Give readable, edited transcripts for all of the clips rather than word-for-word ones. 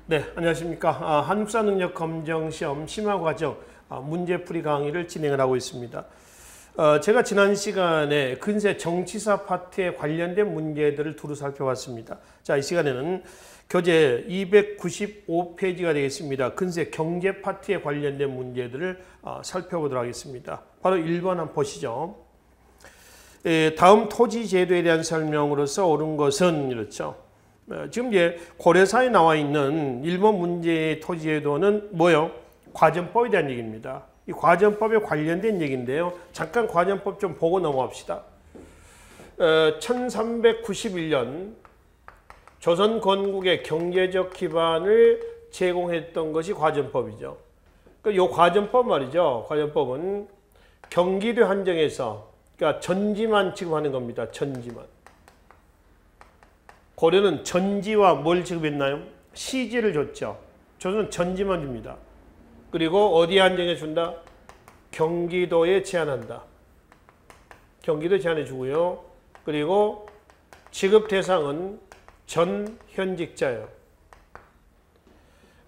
네, 안녕하십니까. 한국사능력검정시험 심화과정 문제풀이 강의를 진행을 하고 있습니다. 제가 지난 시간에 근세 정치사 파트에 관련된 문제들을 두루 살펴봤습니다. 자, 이 시간에는 교재 295페이지가 되겠습니다. 근세 경제 파트에 관련된 문제들을 살펴보도록 하겠습니다. 바로 1번 한번 보시죠. 다음 토지 제도에 대한 설명으로서 옳은 것은 이렇죠. 지금 이제 고려사에 나와 있는 1번 문제의 토지제도는 뭐요? 과전법에 대한 얘기입니다. 이 과전법에 관련된 얘기인데요. 잠깐 과전법 좀 보고 넘어갑시다. 1391년 조선 건국의 경제적 기반을 제공했던 것이 과전법이죠. 이 과전법 말이죠. 과전법은 경기도 한정에서 그러니까 전지만 취급하는 겁니다. 전지만. 고려는 전지와 뭘 지급했나요? 시지를 줬죠. 조선은 전지만 줍니다. 그리고 어디에 한정해 준다? 경기도에 제한한다. 경기도 제한해 주고요. 그리고 지급 대상은 전 현직자예요.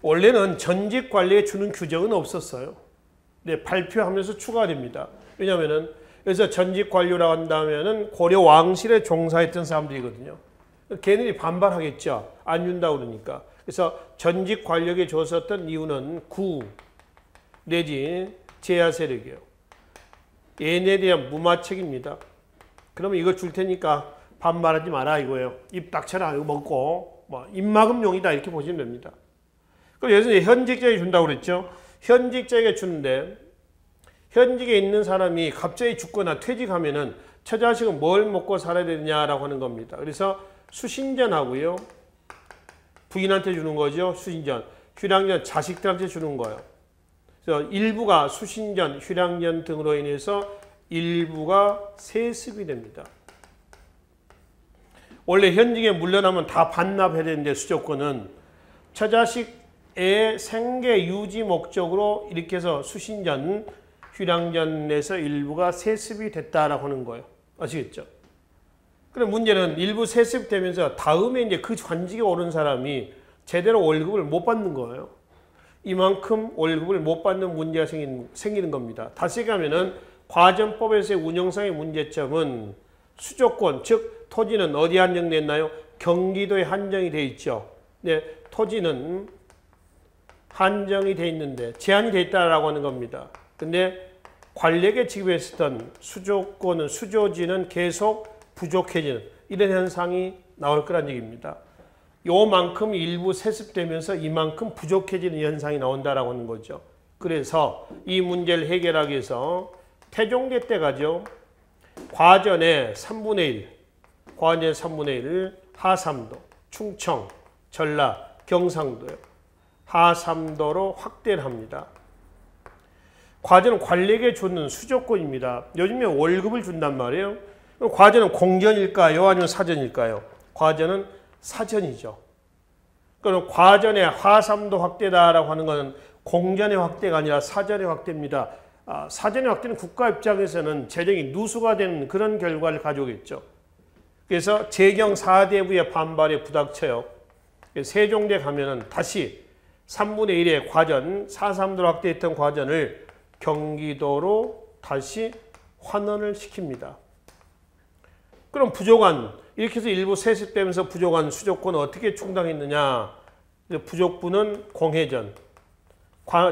원래는 전직 관리에 주는 규정은 없었어요. 네, 발표하면서 추가됩니다. 왜냐하면은 그래서 전직 관료라고 한다면은 고려 왕실에 종사했던 사람들이거든요. 걔네들이 반발하겠죠. 안 준다고 그러니까. 그래서 전직 관력에 줬었던 이유는 구 내지 제야 세력이에요. 얘네에 대한 무마책입니다. 그러면 이거 줄 테니까 반발하지 마라 이거예요. 입 닥쳐라 이거 먹고 뭐 입막음용이다 이렇게 보시면 됩니다. 그럼 여기서 현직자에게 준다고 그랬죠. 현직자에게 주는데 현직에 있는 사람이 갑자기 죽거나 퇴직하면은 처자식은 뭘 먹고 살아야 되냐라고 하는 겁니다. 그래서 수신전하고요. 부인한테 주는 거죠. 수신전. 휴량전 자식들한테 주는 거예요. 그래서 일부가 수신전, 휴량전 등으로 인해서 일부가 세습이 됩니다. 원래 현직에 물려나면 다 반납해야 되는데 수조권은 처자식의 생계 유지 목적으로 이렇게 해서 수신전, 휴량전에서 일부가 세습이 됐다라고 하는 거예요. 아시겠죠? 그럼 문제는 일부 세습되면서 다음에 이제 그 관직에 오른 사람이 제대로 월급을 못 받는 거예요. 이만큼 월급을 못 받는 문제가 생기는 겁니다. 다시 얘기하면은 과전법에서의 운영상의 문제점은 수조권, 즉 토지는 어디에 한정됐나요? 경기도에 한정이 돼 있죠. 네, 토지는 한정이 돼 있는데 제한이 돼 있다라고 하는 겁니다. 근데 관리에게 지급했었던 수조권은 수조지는 계속 부족해지는 이런 현상이 나올 거란 얘기입니다. 요만큼 일부 세습되면서 이만큼 부족해지는 현상이 나온다라고 하는 거죠. 그래서 이 문제를 해결하기 위해서 태종대 때 가죠. 과전의 3분의 1, 과전의 3분의 1을 하삼도, 충청, 전라, 경상도요. 하삼도로 확대를 합니다. 과전은 관리에게 주는 수조권입니다. 요즘에 월급을 준단 말이에요. 과전은 공전일까요? 아니면 사전일까요? 과전은 사전이죠. 그럼 과전의 하삼도 확대다라고 하는 것은 공전의 확대가 아니라 사전의 확대입니다. 사전의 확대는 국가 입장에서는 재정이 누수가 되는 그런 결과를 가져오겠죠. 그래서 재경 4대부의 반발에 부닥쳐요. 세종대 가면은 다시 3분의 1의 과전, 4.3도로 확대했던 과전을 경기도로 다시 환원을 시킵니다. 그럼 부족한, 이렇게 해서 일부 세습되면서 부족한 수조권은 어떻게 충당했느냐. 부족분은 공회전.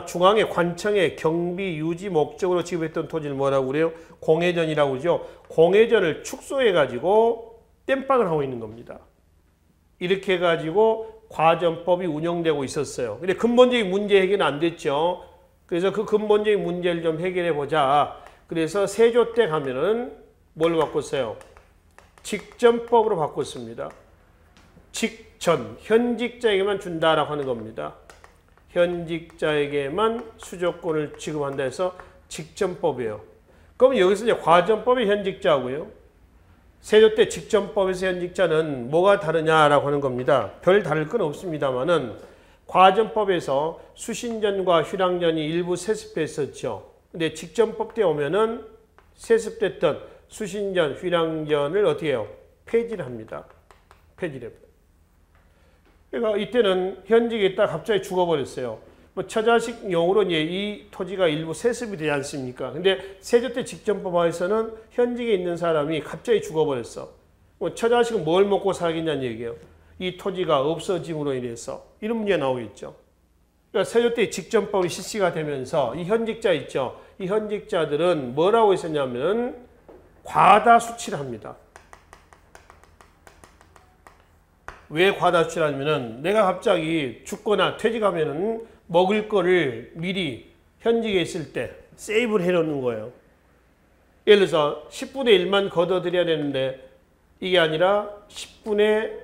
중앙의 관청의 경비 유지 목적으로 지급했던 토지를 뭐라고 그래요? 공회전이라고 그러죠. 공회전을 축소해가지고 땜빵을 하고 있는 겁니다. 이렇게 해가지고 과전법이 운영되고 있었어요. 근데 근본적인 문제 해결은 안 됐죠. 그래서 그 근본적인 문제를 좀 해결해 보자. 그래서 세조 때 가면은 뭘 바꿨어요? 직전법으로 바꿨습니다. 직전, 현직자에게만 준다라고 하는 겁니다. 현직자에게만 수조권을 지급한다 해서 직전법이에요. 그럼 여기서 이제 과전법의 현직자고요. 세조 때 직전법에서 현직자는 뭐가 다르냐라고 하는 겁니다. 별 다를 건 없습니다만은 과전법에서 수신전과 휴량전이 일부 세습됐었죠. 근데 직전법 때 오면은 세습됐던 수신전, 휴량전을 어떻게 해요? 폐지를 합니다. 폐지를 합니다. 그러니까 이때는 현직에 있다 갑자기 죽어버렸어요. 뭐 처자식용으로 이제 이 토지가 일부 세습이 되지 않습니까? 근데 세조때 직전법화에서는 현직에 있는 사람이 갑자기 죽어버렸어. 뭐 처자식은 뭘 먹고 살겠냐는 얘기예요. 이 토지가 없어짐으로 인해서 이런 문제가 나오겠죠. 그러니까 세조때 직전법이 실시가 되면서 이 현직자 있죠. 이 현직자들은 뭐라고 했었냐면 과다수치를 합니다. 왜 과다수치를 하냐면은 내가 갑자기 죽거나 퇴직하면은 먹을 거를 미리 현직에 있을 때 세이브를 해놓는 거예요. 예를 들어서 10분의 1만 걷어들여야 되는데 이게 아니라 10분의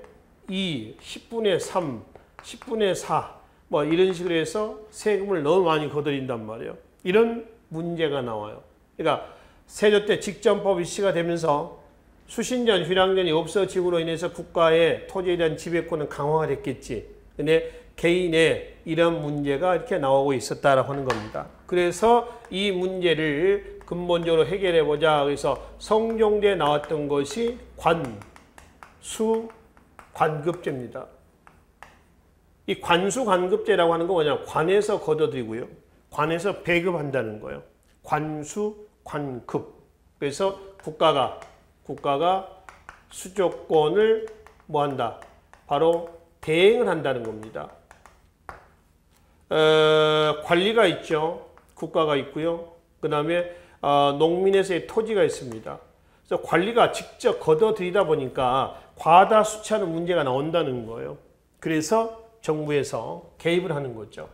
2, 10분의 3, 10분의 4 뭐 이런 식으로 해서 세금을 너무 많이 거둬들인단 말이에요. 이런 문제가 나와요. 그러니까 세조 때 직전법이 시가 되면서 수신전, 휴량전이 없어짐으로 인해서 국가의 토지에 대한 지배권은 강화가 됐겠지. 근데 개인의 이런 문제가 이렇게 나오고 있었다라고 하는 겁니다. 그래서 이 문제를 근본적으로 해결해 보자. 그래서 성종대에 나왔던 것이 관수 관급제입니다. 이 관수 관급제라고 하는 건 뭐냐? 관에서 걷어들이고요. 관에서 배급한다는 거예요. 관수 관급. 그래서 국가가 수조권을 뭐 한다? 바로 대행을 한다는 겁니다. 관리가 있죠. 국가가 있고요. 그 다음에 농민에서의 토지가 있습니다. 그래서 관리가 직접 걷어들이다 보니까 과다수치하는 문제가 나온다는 거예요. 그래서 정부에서 개입을 하는 거죠.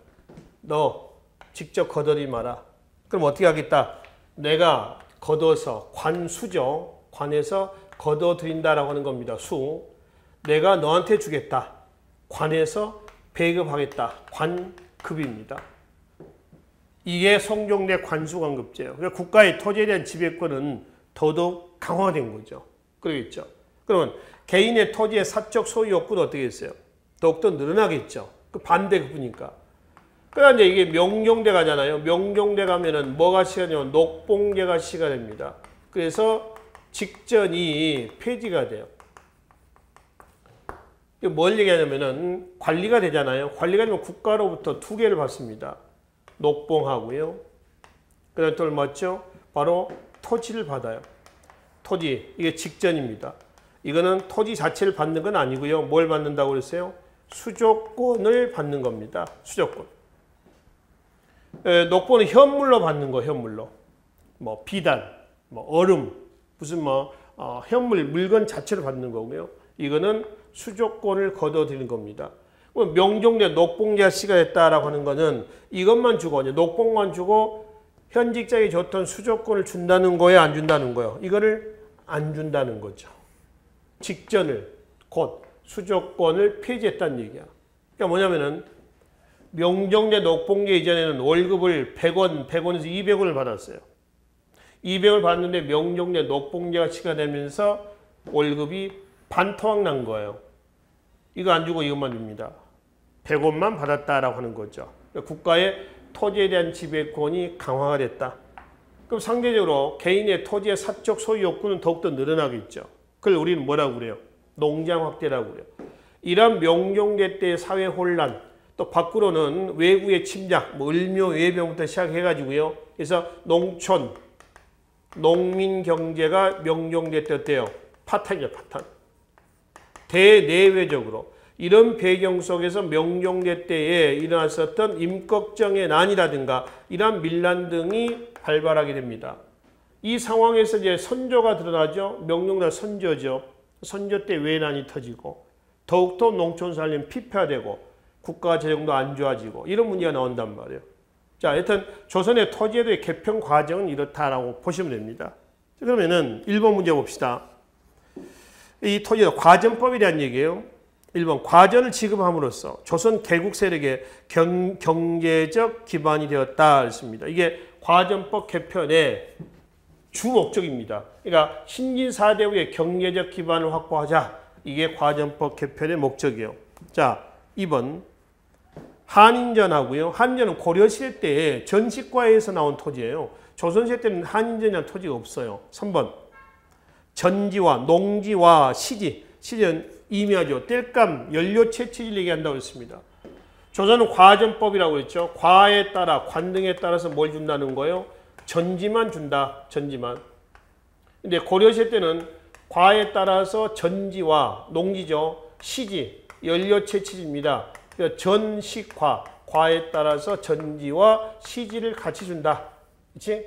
너 직접 걷어들이지 마라. 그럼 어떻게 하겠다? 내가 걷어서 관수죠. 관에서 걷어들인다라고 하는 겁니다. 수. 내가 너한테 주겠다. 관에서 배급하겠다. 관급입니다. 이게 성종대 관수관급제예요. 그러니까 국가의 토지에 대한 지배권은 더더욱 강화된 거죠. 그러겠죠. 그러면 개인의 토지의 사적 소유 욕구는 어떻게 했어요? 더욱더 늘어나겠죠. 그 반대급이니까. 그러니까 이제 이게 명종대 가잖아요. 명종대 가면은 뭐가 시가 되냐면 녹봉제가 시가 됩니다. 그래서 직전이 폐지가 돼요. 뭘 얘기하냐면은 관리가 되잖아요. 관리가 되면 국가로부터 두 개를 받습니다. 녹봉하고요. 그 다음에 또 맞죠? 바로 토지를 받아요. 토지. 이게 직전입니다. 이거는 토지 자체를 받는 건 아니고요. 뭘 받는다고 그랬어요? 수조권을 받는 겁니다. 수조권. 녹봉은 현물로 받는 거, 현물로. 뭐 비단, 뭐 얼음, 무슨 현물, 물건 자체를 받는 거고요. 이거는 수조권을 거둬들이는 겁니다. 명종대 녹봉제가 시가 됐다라고 하는 거는 이것만 주고, 녹봉만 주고 현직자에게 줬던 수조권을 준다는 거예요? 안 준다는 거예요? 이거를 안 준다는 거죠. 직전을, 곧 수조권을 폐지했다는 얘기야. 그러니까 뭐냐면은 명종대 녹봉제 이전에는 월급을 100원, 100원에서 200원을 받았어요. 200원을 받는데 명종대 녹봉제가 시가 되면서 월급이 반토막 난 거예요. 이거 안 주고 이것만 줍니다. 100원만 받았다라고 하는 거죠. 그러니까 국가의 토지에 대한 지배권이 강화가 됐다. 그럼 상대적으로 개인의 토지의 사적 소유 욕구는 더욱더 늘어나겠죠. 그걸 우리는 뭐라고 그래요? 농장 확대라고 그래요. 이런 명종대 때의 사회 혼란, 또 밖으로는 외구의 침략, 을묘, 외병부터 시작해가지고요. 그래서 농촌, 농민 경제가 명종대 때 어때요? 파탄이죠, 파탄. 대내외적으로 이런 배경 속에서 명종대 때에 일어났었던 임꺽정의 난이라든가 이러한 밀란 등이 발발하게 됩니다. 이 상황에서 이제 선조가 드러나죠. 명종대 선조죠. 선조 때 외난이 터지고 더욱더 농촌 살림 피폐화되고 국가 재정도 안 좋아지고 이런 문제가 나온단 말이에요. 자, 하여튼 조선의 토지의 개편 과정은 이렇다라고 보시면 됩니다. 그러면은 1번 문제 봅시다. 이 토지의 과전법에 대한 얘기예요. 1번 과전을 지급함으로써 조선 개국 세력의 경제적 기반이 되었다 했습니다. 이게 과전법 개편의 주 목적입니다. 그러니까 신진 4대후의 경제적 기반을 확보하자. 이게 과전법 개편의 목적이에요. 자, 2번 한인전하고요. 한인전은 고려시대 때 전식과에서 나온 토지예요. 조선시대 때는 한인전이라는 토지가 없어요. 3번 전지와 농지와 시지. 시지는 임의하죠. 땔감, 연료 채취를 얘기한다고 했습니다. 조선은 과전법이라고 했죠. 과에 따라, 관등에 따라서 뭘 준다는 거예요? 전지만 준다. 전지만. 근데 고려시대 때는 과에 따라서 전지와 농지죠. 시지, 연료 채취지입니다. 그러니까 전식과, 과에 따라서 전지와 시지를 같이 준다. 그렇지?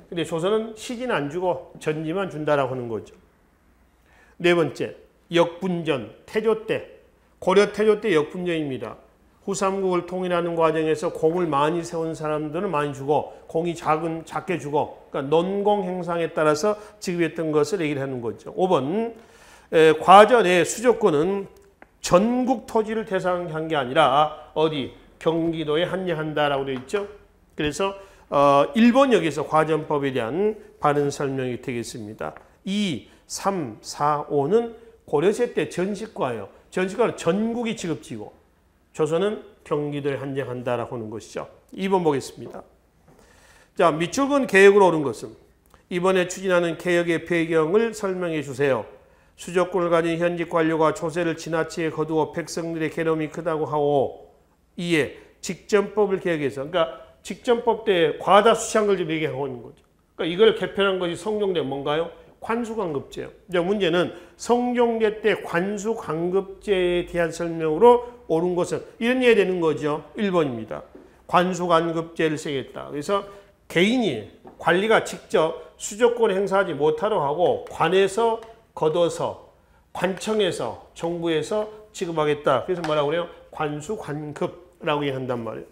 근데 조선은 시지는 안 주고 전지만 준다라고 하는 거죠. 네 번째, 역분전, 태조 때. 고려 태조 때 역분전입니다. 후삼국을 통일하는 과정에서 공을 많이 세운 사람들은 많이 주고 공이 작게 주고 그러니까 논공 행상에 따라서 지급했던 것을 얘기를 하는 거죠. 5번 과전의 수조권은 전국 토지를 대상한 게 아니라 어디 경기도에 한정한다라고 되어 있죠. 그래서 1번 여기서 과전법에 대한 바른 설명이 되겠습니다. 2, 3, 4, 5는 고려시대 때 전식과예요. 전식과는 전국이 지급지고 조선은 경기도에 한정한다라고 하는 것이죠. 2번 보겠습니다. 자, 미출근 개혁으로 오른 것은 이번에 추진하는 개혁의 배경을 설명해 주세요. 수조권을 가진 현직 관료가 조세를 지나치게 거두어 백성들의 괴로움이 크다고 하오. 이에 직전법을 개혁해서 그러니까 직전법 때 과다 수치한 걸 좀 얘기하고 있는 거죠. 그러니까 이걸 개편한 것이 성종대 뭔가요? 관수관급제요. 이제 문제는 성종대 때 관수관급제에 대한 설명으로 옳은 것은 이런 이해 되는 거죠. 1번입니다. 관수관급제를 세겠다. 그래서 개인이 관리가 직접 수조권 행사하지 못하도록 하고 관에서 걷어서 관청에서 정부에서 지급하겠다. 그래서 뭐라고 그래요? 관수관급이라고 얘기한단 말이에요.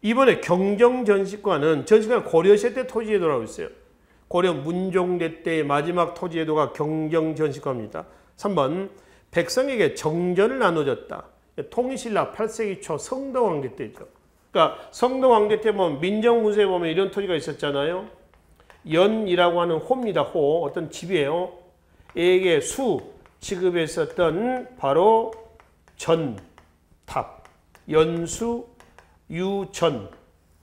이번에 경정전식과는 전식과는 고려시대 때 토지제도라고 있어요. 고려 문종대 때의 마지막 토지제도가 경정전식과입니다. 3번 백성에게 정전을 나눠줬다. 통일신라 8세기 초 성덕왕대 때죠. 그러니까 성덕왕대 때 보면 민정문서에 보면 이런 토지가 있었잖아요. 연이라고 하는 호입니다. 호. 어떤 집이에요. 에게 수 지급했었던 바로 전탑. 연수 유전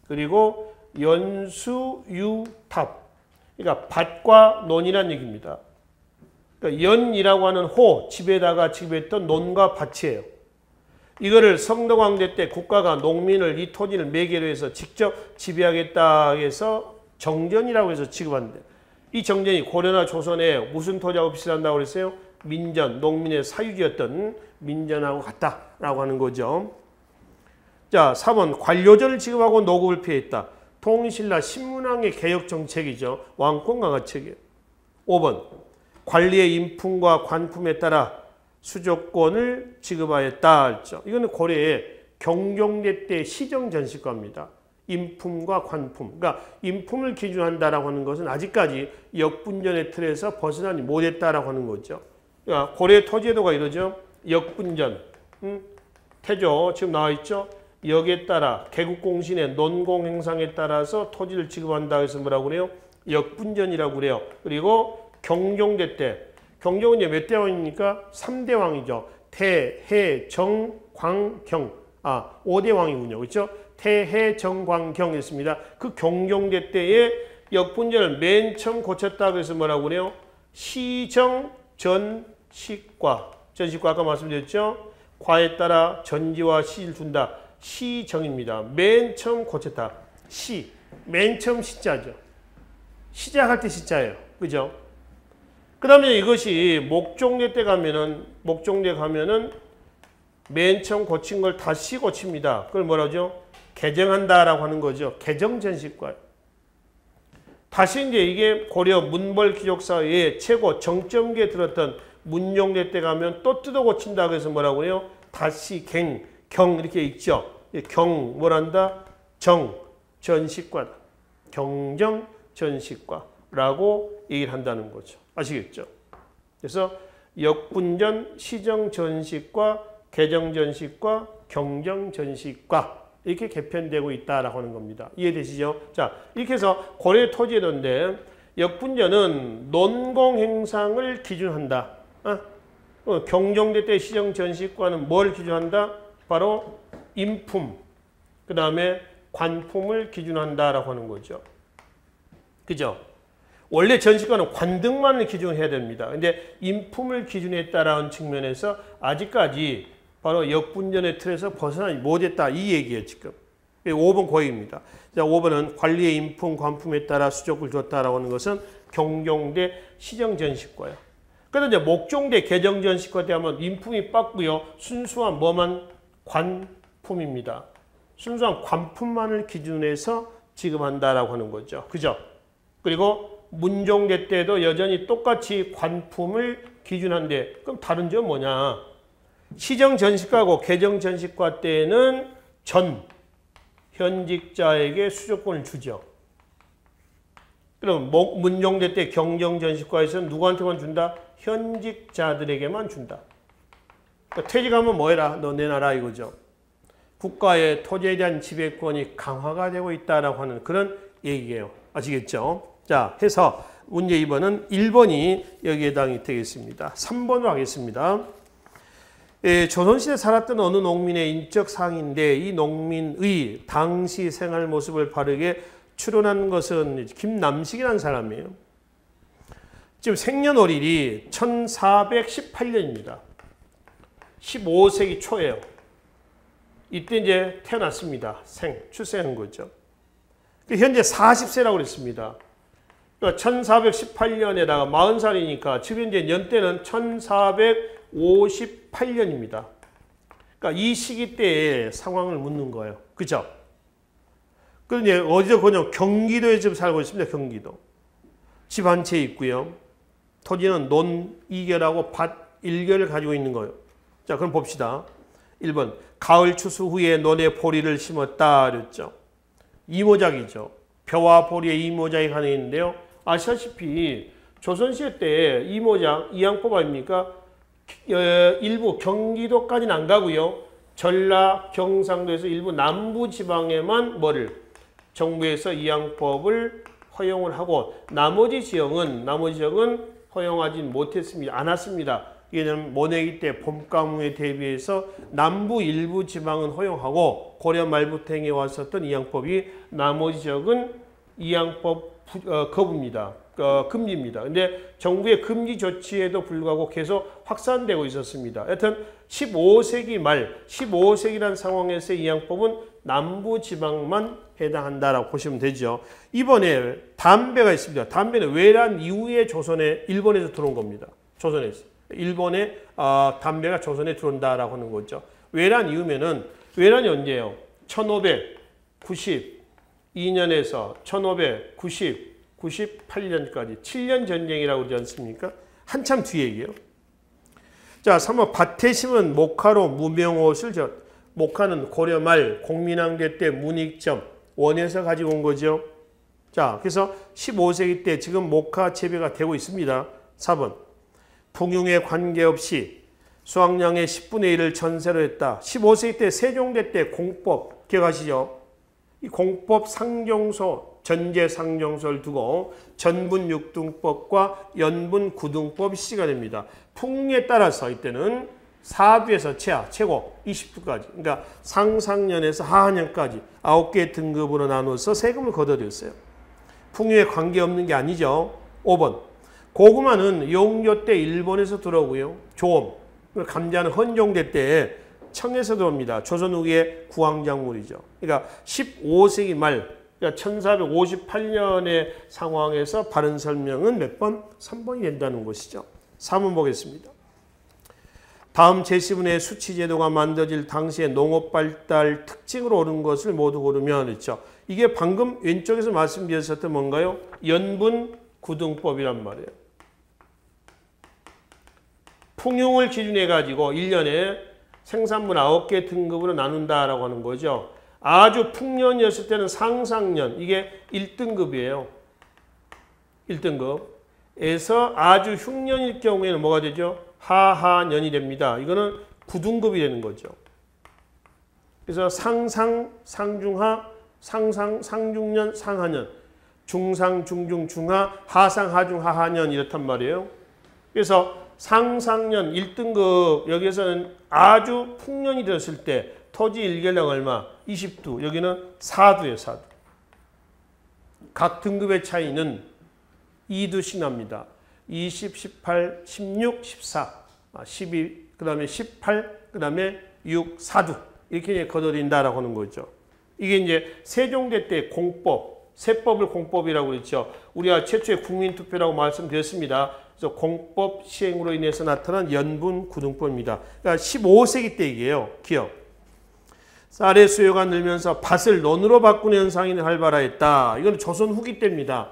그리고 연수 유탑. 그러니까 밭과 논이라는 얘기입니다. 그러니까 연이라고 하는 호, 집에다가 지급했던 논과 밭이에요. 이거를 성덕왕대 때 국가가 농민을 이 토지를 매개로 해서 직접 지배하겠다 해서 정전이라고 해서 지급하는데 이 정전이 고려나 조선에 무슨 토지하고 비슷한다고 그랬어요? 민전, 농민의 사유지였던 민전하고 같다라고 하는 거죠. 자, 4번 관료전을 지급하고 노급을 피했다. 통일신라 신문왕의 개혁 정책이죠. 왕권 강화책이에요. 5번 관리의 인품과 관품에 따라 수조권을 지급하였다 했죠. 이거는 고려의 경종대 때 시정전식과입니다. 인품과 관품. 그러니까 인품을 기준한다라고 하는 것은 아직까지 역분전의 틀에서 벗어나지 못했다라고 하는 거죠. 그러니까 고려의 토지제도가 이러죠. 역분전, 태조 지금 나와 있죠. 역에 따라 개국공신의 논공행상에 따라서 토지를 지급한다 해서 뭐라고 그래요? 역분전이라고 그래요. 그리고 경종대 때 경종은 이제 몇 대왕입니까? 3대 왕이죠. 태, 해, 정, 광, 경. 5대 왕이군요. 그렇죠? 태, 해, 정, 광, 경이었습니다. 그 경종대 때에 역분전을 맨 처음 고쳤다 그래서 뭐라고 그래요? 시정, 전, 식과. 전식과 아까 말씀드렸죠? 과에 따라 전지와 시를 준다. 시정입니다. 맨 처음 고쳤다. 시. 맨 처음 시자죠. 시작할 때 시자예요. 그죠? 그 다음에 이것이 목종대 때 가면은, 맨 처음 고친 걸 다시 고칩니다. 그걸 뭐라죠? 개정한다라고 하는 거죠. 개정전식과. 다시 이제 이게 고려 문벌 기록사의 최고 정점기에 들었던 문종대 때 가면 또 뜯어 고친다 그래서 뭐라고 해요? 다시 경 이렇게 있죠. 경 뭐란다? 정 전식과다. 경정 전식과라고 얘기를 한다는 거죠. 아시겠죠? 그래서 역분전, 시정전식과, 개정전식과, 경정전식과 이렇게 개편되고 있다라고 하는 겁니다. 이해되시죠? 자, 이렇게 해서 고려 토지제도인데 역분전은 논공행상을 기준한다. 경종대 때 시정전식과는 뭘 기준한다? 바로 인품, 그 다음에 관품을 기준한다라고 하는 거죠. 그죠? 원래 전시가는 관등만을 기준으로 해야 됩니다. 근데 인품을 기준으로 했다라는 측면에서 아직까지 바로 역분전의 틀에서 벗어나지 못했다 이 얘기예요 지금. 5번 고액입니다. 자, 5번은 관리의 인품, 관품에 따라 수족을 줬다라고 하는 것은 경종대 시정전시과예요. 그래서 이제 목종대 개정전시과 때 하면 인품이 빠고요. 순수한 뭐만 관품입니다. 순수한 관품만을 기준으로 해서 지급한다라고 하는 거죠. 그죠? 그리고 문종대 때도 여전히 똑같이 관품을 기준한데 그럼 다른 점은 뭐냐? 시정전시과하고 개정전시과 때는 전 현직자에게 수조권을 주죠. 그럼 문종대 때 경정전시과에서는 누구한테만 준다? 현직자들에게만 준다. 그러니까 퇴직하면 뭐 해라? 너 내놔라 이거죠. 국가의 토지에 대한 지배권이 강화가 되고 있다라고 하는 그런 얘기예요. 아시겠죠? 자, 해서 문제 2번은 1번이 여기에 해당이 되겠습니다. 3번으로 하겠습니다. 조선시대에 살았던 어느 농민의 인적 사항인데 이 농민의 당시 생활 모습을 바르게 추론한 것은 김남식이라는 사람이에요. 지금 생년월일이 1418년입니다. 15세기 초예요. 이때 이제 태어났습니다. 출생한 거죠. 현재 40세라고 그랬습니다. 그러니까 1418년에다가 40살이니까 지금 이제 연대는 1458년입니다. 그러니까 이 시기 때의 상황을 묻는 거예요. 그죠? 그런데 어디서 그냥 경기도에 지금 살고 있습니다. 경기도. 집 한 채 있고요. 토지는 논 2결하고 밭 1결을 가지고 있는 거예요. 자, 그럼 봅시다. 1번. 가을 추수 후에 논에 보리를 심었다 그랬죠. 이모작이죠. 벼와 보리의 이모작이 가능했는데요. 아시다시피 조선시대 때 이모작, 이양법 아닙니까? 일부 경기도까지는 안 가고요. 전라, 경상도에서 일부 남부지방에만 뭐를 정부에서 이양법을 허용을 하고 나머지 지역은 허용하지 못했습니다. 않았습니다. 이게는 모내기 때 봄 가뭄에 대비해서 남부 일부 지방은 허용하고 고려 말부터 행해 왔었던 이양법이 나머지 지역은 이양법 거부입니다. 금지입니다. 근데 정부의 금지 조치에도 불구하고 계속 확산되고 있었습니다. 여튼 15세기 말, 15세기라는 상황에서 이양법은 남부 지방만 해당한다라고 보시면 되죠. 이번에 담배가 있습니다. 담배는 외란 이후에 일본에서 들어온 겁니다. 조선에서. 일본의 담배가 조선에 들어온다라고 하는 거죠. 외란 이후면은 외란이 언제예요? 1592년에서 1598년까지 7년 전쟁이라고 그러지 않습니까? 한참 뒤 얘기예요. 자, 3번 밭에 심은 목화로 무명옷을 목화는 고려 말 공민왕대 때 문익점 원에서 가지고 온 거죠. 자, 그래서 15세기 때 지금 목화 재배가 되고 있습니다. 4번 풍융에 관계없이 수확량의 10분의 1을 전세로 했다. 15세기 때 세종대 때 공법 기억하시죠? 이 공법 상종소, 전제상종소를 두고 전분 육등법과 연분 구등법이 시가 됩니다. 풍에 따라서 이때는 4두에서 최고 20두까지, 그러니까 상상년에서 하하년까지 9개 등급으로 나눠서 세금을 걷어들였어요. 풍류에 관계없는 게 아니죠. 5번 고구마는 용조 때 일본에서 들어오고요. 조엄, 감자는 헌종대 때 청에서 들어옵니다. 조선 후기의 구황작물이죠. 그러니까 15세기 말, 그러니까 1458년의 상황에서 바른 설명은 몇 번? 3번이 된다는 것이죠. 3번 보겠습니다. 다음 제시문의 수치제도가 만들어질 당시의 농업발달 특징으로 옳은 것을 모두 고르면 했죠. 이게 방금 왼쪽에서 말씀드렸었던 뭔가요? 연분 구등법이란 말이에요. 풍융을 기준해 가지고 1년에 생산분 9개 등급으로 나눈다라고 하는 거죠. 아주 풍년이었을 때는 상상년, 이게 1등급이에요. 1등급에서 아주 흉년일 경우에는 뭐가 되죠? 하하년이 됩니다. 이거는 9등급이 되는 거죠. 그래서 상상, 상중하, 상상, 상중년, 상하년, 중상, 중중, 중하, 하상, 하중, 하하년 이렇단 말이에요. 그래서 상상년 1등급 여기에서는 아주 풍년이 되었을 때 토지 1결량 얼마? 20두. 여기는 4두예요. 4두. 각 등급의 차이는 2두씩 납니다. 20, 18, 16, 14, 12, 그 다음에 18, 그 다음에 6, 4두. 이렇게 이제 거둬들인다라고 하는 거죠. 이게 이제 세종대 때 공법, 세법을 공법이라고 그랬죠. 우리가 최초의 국민투표라고 말씀드렸습니다. 그래서 공법 시행으로 인해서 나타난 연분구등법입니다. 그러니까 15세기 때 이게요. 기억. 쌀의 수요가 늘면서 밭을 논으로 바꾸는 현상이 활발화했다. 이건 조선 후기 때입니다.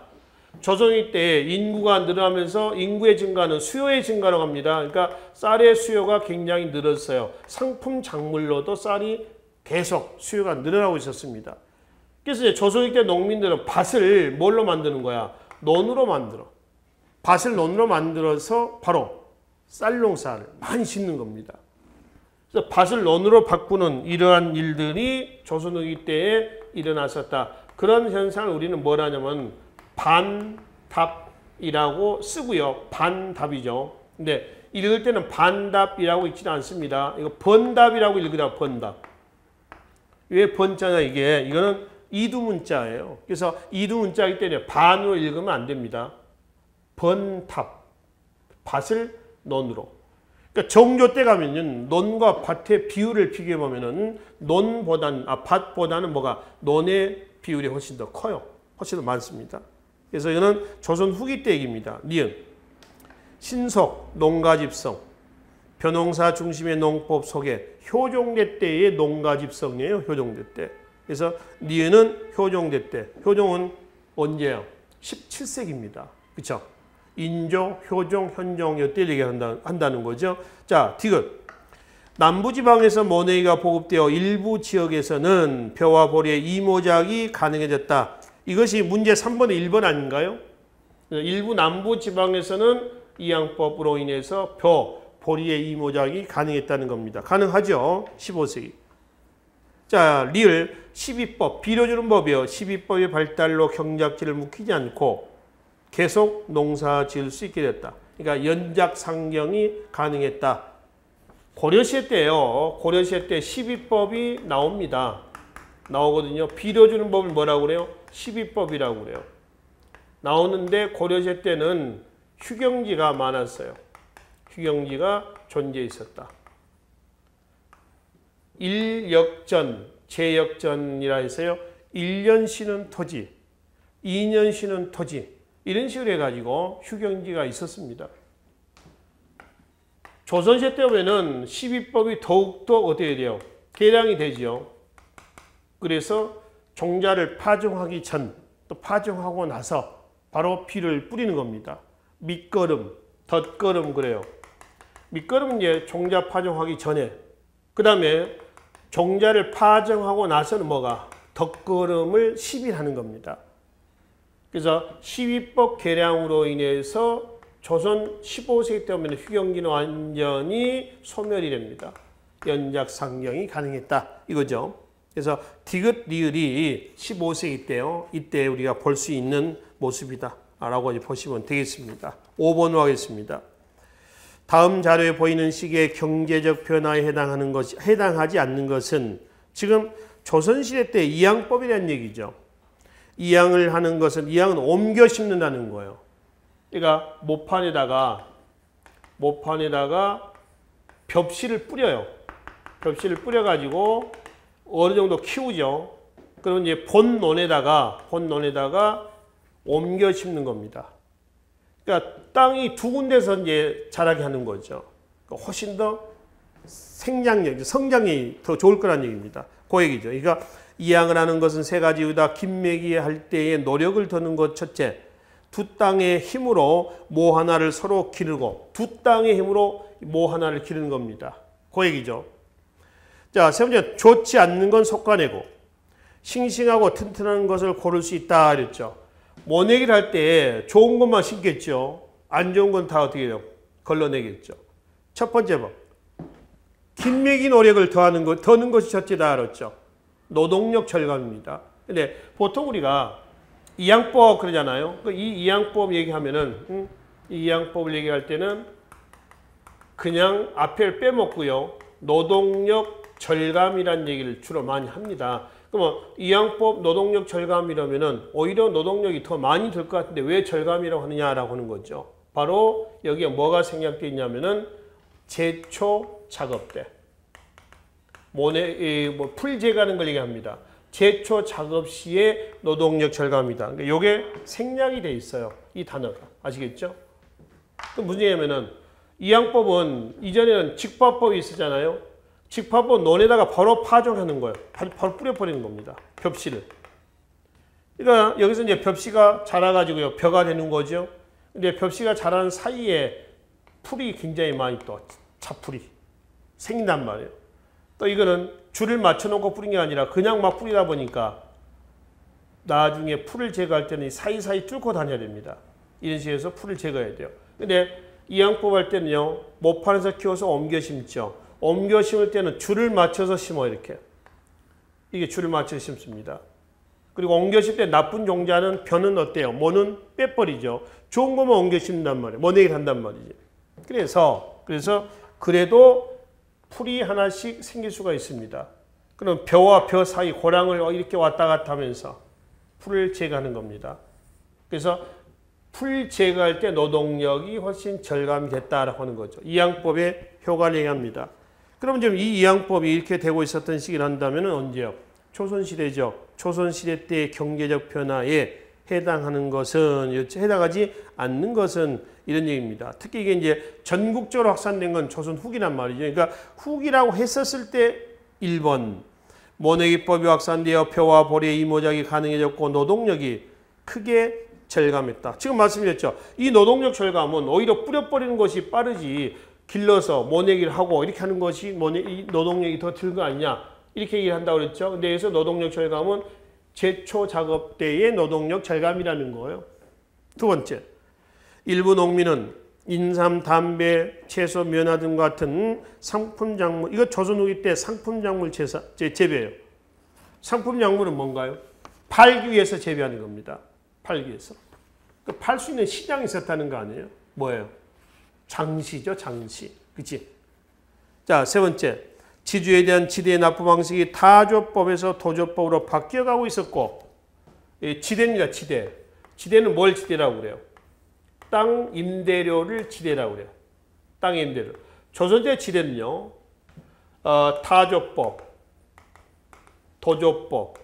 조선 후기 때 인구가 늘어나면서 인구의 증가는 수요의 증가로 갑니다. 그러니까 쌀의 수요가 굉장히 늘었어요. 상품 작물로도 쌀이 계속 수요가 늘어나고 있었습니다. 그래서 이제 조선 후기 때 농민들은 밭을 뭘로 만드는 거야? 논으로 만들어. 밭을 논으로 만들어서 바로 쌀 농사를 많이 짓는 겁니다. 그래서 밭을 논으로 바꾸는 이러한 일들이 조선 후기 때에 일어났었다. 그런 현상을 우리는 뭐라 하냐면 반답이라고 쓰고요. 반답이죠. 근데 읽을 때는 반답이라고 읽지는 않습니다. 이거 번답이라고 읽으라. 번답. 왜 번자냐 이게. 이거는 이두문자예요. 그래서 이두문자이기 때문에 반으로 읽으면 안 됩니다. 번답. 밭을 논으로. 그러니까 정조 때 가면은 논과 밭의 비율을 비교해 보면은 밭보다는 뭐가 논의 비율이 훨씬 더 커요. 훨씬 더 많습니다. 그래서 이거는 조선 후기 때 얘기입니다. 니은. 신속, 농가집성, 벼농사 중심의 농법 속에 효종대 때의 농가집성이에요. 효종대 때. 그래서 니은은 효종대 때. 효종은 언제요? 17세기입니다. 그렇죠? 인조, 효종, 현종 이때 얘기한다는 거죠. 자, 디귿. 남부지방에서 모내기가 보급되어 일부 지역에서는 벼와 보리의 이모작이 가능해졌다. 이것이 문제 3번의 1번 아닌가요? 일부 남부지방에서는 이양법으로 인해서 벼, 보리의 이모작이 가능했다는 겁니다. 가능하죠. 15세기. 자, 리을 12법, 비료주는 법이요. 12법의 발달로 경작지를 묵히지 않고 계속 농사 지을 수 있게 됐다. 그러니까 연작상경이 가능했다. 고려시대 때요. 고려시대 때 12법이 나옵니다. 나오거든요. 비료주는 법을 뭐라고 그래요? 12법이라고 그래요. 나오는데 고려시대 때는 휴경지가 많았어요. 휴경지가 존재해 있었다. 일역전, 제역전이라 해서요. 1년 쉬는 토지, 2년 쉬는 토지 이런 식으로 해가지고 휴경지가 있었습니다. 조선시대 때 보면은 12법이 더욱더 어떻게 돼요? 개량이 되죠. 그래서 종자를 파종하기 전, 또 파종하고 나서 바로 비를 뿌리는 겁니다. 밑거름, 덧거름 그래요. 밑거름은 이제 종자 파종하기 전에, 그 다음에 종자를 파종하고 나서는 뭐가? 덧거름을 10일 하는 겁니다. 그래서 12법 개량으로 인해서 조선 15세기 때 보면 휴경지는 완전히 소멸이 됩니다. 연작상경이 가능했다. 이거죠. 그래서 디귿, 리을이 15세기 때요. 이때 우리가 볼 수 있는 모습이다. 라고 보시면 되겠습니다. 5번으로 하겠습니다. 다음 자료에 보이는 시기의 경제적 변화에 해당하지 않는 것은 지금 조선시대 때 이양법이라는 얘기죠. 이양을 하는 것은 이양은 옮겨 심는다는 거예요. 그러니까 모판에다가 벽실을 뿌려요. 벽실을 뿌려가지고 어느 정도 키우죠. 그럼 이제 본논에다가 옮겨 심는 겁니다. 그러니까 땅이 두 군데서 이제 자라게 하는 거죠. 그러니까 훨씬 더 성장이 더 좋을 거란 얘기입니다. 그 얘기죠. 그러니까 이양을 하는 것은 세 가지 이유다. 김매기 할 때에 노력을 드는 것 첫째. 두 땅의 힘으로 모 하나를 서로 기르고 두 땅의 힘으로 모 하나를 기르는 겁니다. 그 얘기죠. 자, 세 번째, 좋지 않는 건 솎아내고 싱싱하고 튼튼한 것을 고를 수 있다 그랬죠. 모내기를 할 때 좋은 것만 심겠죠. 안 좋은 건 다 어떻게 해요? 걸러내겠죠. 첫 번째 법. 김매기 노력을 더는 것이 첫째다 그랬죠. 노동력 절감입니다. 근데 보통 우리가 이양법 그러잖아요. 이 이양법 얘기하면은 이 이양법을 얘기할 때는 그냥 앞에를 빼먹고요. 노동력 절감이란 얘기를 주로 많이 합니다. 그러면 이양법 노동력 절감이라면은 오히려 노동력이 더 많이 들 것 같은데 왜 절감이라고 하느냐라고 하는 거죠. 바로 여기에 뭐가 생략되어 있냐면은 제초 작업대. 풀 제거하는 걸 얘기합니다. 제초 작업 시의 노동력 절감이다. 그러니까 이게 생략이 돼 있어요. 이 단어가. 아시겠죠? 그럼 무슨 얘기냐면은 이양법은 이전에는 직파법이 있었잖아요. 직파법 논에다가 바로 파종하는 거예요. 바로 뿌려버리는 겁니다. 벽시를. 그러니까 여기서 이제 벽시가 자라가지고요. 벼가 되는 거죠. 근데 벽시가 자라는 사이에 풀이 굉장히 많이 또 자풀이 생긴단 말이에요. 또 이거는 줄을 맞춰놓고 뿌린 게 아니라 그냥 막 뿌리다 보니까 나중에 풀을 제거할 때는 사이사이 뚫고 다녀야 됩니다. 이런 식으로 해서 풀을 제거해야 돼요. 근데 이양법 할 때는요. 모판에서 키워서 옮겨 심죠. 옮겨 심을 때는 줄을 맞춰서 심어 이렇게. 이게 줄을 맞춰서 심습니다. 그리고 옮겨 심을 때 나쁜 종자는 벼는 어때요? 모는 빼버리죠. 좋은 거만 옮겨 심는단 말이에요. 모내기 한단 말이지. 그래서 그래도 풀이 하나씩 생길 수가 있습니다. 그럼 벼와 벼 사이 고랑을 이렇게 왔다 갔다 하면서 풀을 제거하는 겁니다. 그래서 풀 제거할 때 노동력이 훨씬 절감이 됐다라고 하는 거죠. 이양법의 효과를 얘기합니다. 그럼 지금 이 이양법이 이렇게 되고 있었던 시기를 한다면 언제요? 조선시대죠. 조선시대 때의 경제적 변화에 해당하는 것은, 해당하지 않는 것은 이런 얘기입니다. 특히 이게 이제 전국적으로 확산된 건 조선 후기란 말이죠. 그러니까 후기라고 했었을 때 1번, 모내기법이 확산되어 벼와 보리의 이모작이 가능해졌고 노동력이 크게 절감했다. 지금 말씀드렸죠. 이 노동력 절감은 오히려 뿌려버리는 것이 빠르지 길러서 모내기를 하고 이렇게 하는 것이 이 노동력이 더 들 거 아니냐 이렇게 얘기를 한다고 그랬죠. 근데 여기서 노동력 절감은 제초 작업 때의 노동력 절감이라는 거예요. 두 번째, 일부 농민은 인삼, 담배, 채소, 면화 등 같은 상품 작물, 이거 조선 후기 때 상품 작물 재배예요. 상품 작물은 뭔가요? 팔기 위해서 재배하는 겁니다. 팔기 위해서. 팔 수 있는 시장이 있었다는 거 아니에요? 뭐예요? 장시죠, 장시. 그치? 자, 세 번째. 지주에 대한 지대의 납부 방식이 타조법에서 도조법으로 바뀌어가고 있었고, 지대입니다, 지대. 지대는 뭘 지대라고 그래요? 땅 임대료를 지대라고 그래요. 땅 임대료. 조선시대 지대는요, 타조법, 도조법,